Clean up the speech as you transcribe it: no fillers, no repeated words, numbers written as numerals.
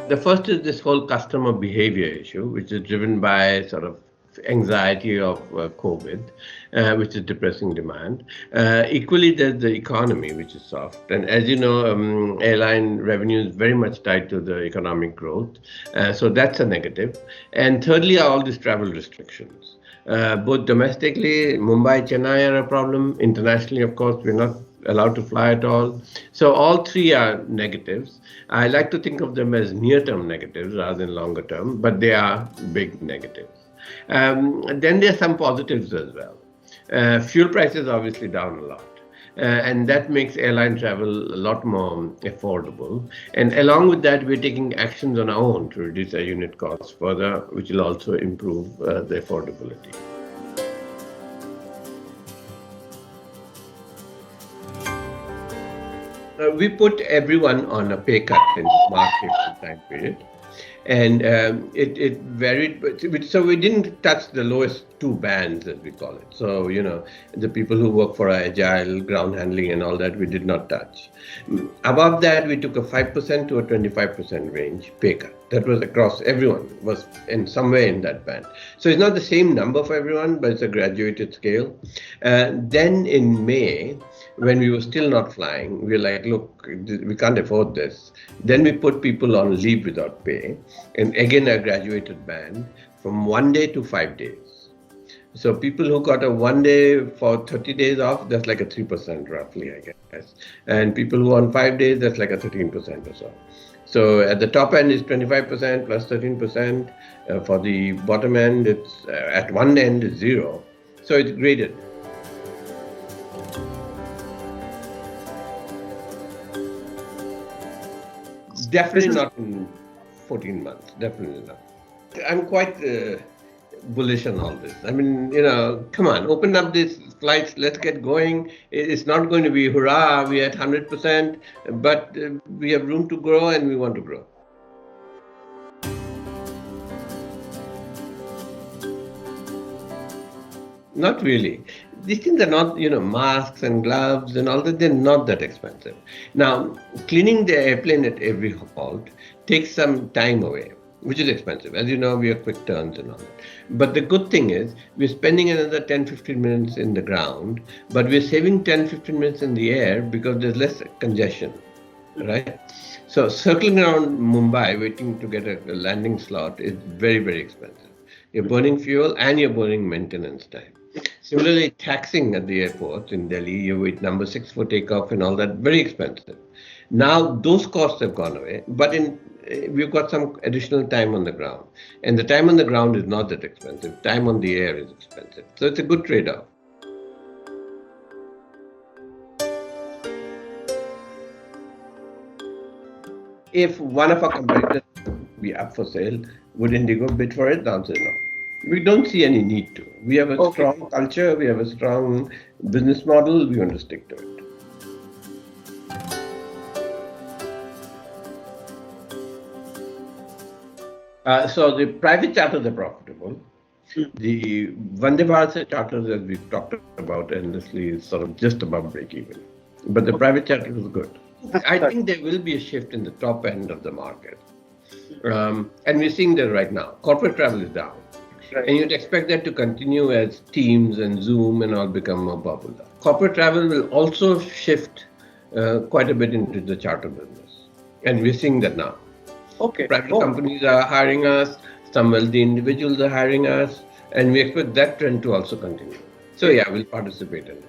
The first is this whole customer behavior issue, which is driven by sort of anxiety of COVID, which is depressing demand. Equally, there's the economy, which is soft. And as you know, airline revenue is very much tied to the economic growth. So that's a negative. And thirdly are all these travel restrictions. Both domestically, Mumbai, Chennai are a problem. Internationally, of course, we're not allowed to fly at all. So all three are negatives. I like to think of them as near-term negatives rather than longer-term, but they are big negatives. Then there are some positives as well. Fuel prices are obviously down a lot. And that makes airline travel a lot more affordable. And along with that, we're taking actions on our own to reduce our unit costs further, which will also improve the affordability. We put everyone on a pay cut in March, April time period. And it varied, so we didn't touch the lowest two bands, as we call it. So, the people who work for agile, ground handling and all that, we did not touch. Above that, we took a 5% to a 25% range pay cut. That was across everyone, was in some way in that band. So it's not the same number for everyone, but it's a graduated scale. Then in May, when we were still not flying, we were like, look, we can't afford this. Then we put people on leave without pay. And again, a graduated band from 1 day to 5 days. So people who got a 1 day for 30 days off, that's like a 3% roughly, I guess. And people who are on 5 days, that's like a 13% or so. So at the top end is 25% plus 13%. For the bottom end, it's at one end is 0. So it's graded. Definitely not in 14 months. Definitely not. I'm quite bullish on all this. I mean, come on, open up these flights. Let's get going. It's not going to be hurrah, we're at 100%, but we have room to grow and we want to grow. Not really. These things are not, masks and gloves and all that, they're not that expensive. Now, cleaning the airplane at every halt takes some time away, which is expensive. As you know, we have quick turns and all that. But the good thing is, we're spending another 10-15 minutes in the ground, but we're saving 10-15 minutes in the air because there's less congestion, right? So circling around Mumbai, waiting to get a landing slot is very, very expensive. You're burning fuel and you're burning maintenance time. Similarly, taxing at the airport in Delhi, you wait number 6 for takeoff and all that, very expensive. Now, those costs have gone away, but we've got some additional time on the ground. And the time on the ground is not that expensive. Time on the air is expensive. So it's a good trade-off. If one of our competitors would be up for sale, would IndiGo bid for it? The answer is no. We don't see any need to. We have a strong culture, we have a strong business model, we want to stick to it. So the private charters are profitable. The Vande Bharat charters, as we've talked about endlessly, is sort of just above break even. But the private charter is good. I think there will be a shift in the top end of the market. And we're seeing that right now. Corporate travel is down. Right. And you'd expect that to continue as Teams and Zoom and all become more popular. Corporate travel will also shift quite a bit into the charter business. And we're seeing that now. Private companies are hiring us, some wealthy individuals are hiring us, and we expect that trend to also continue. So yeah, we'll participate in it.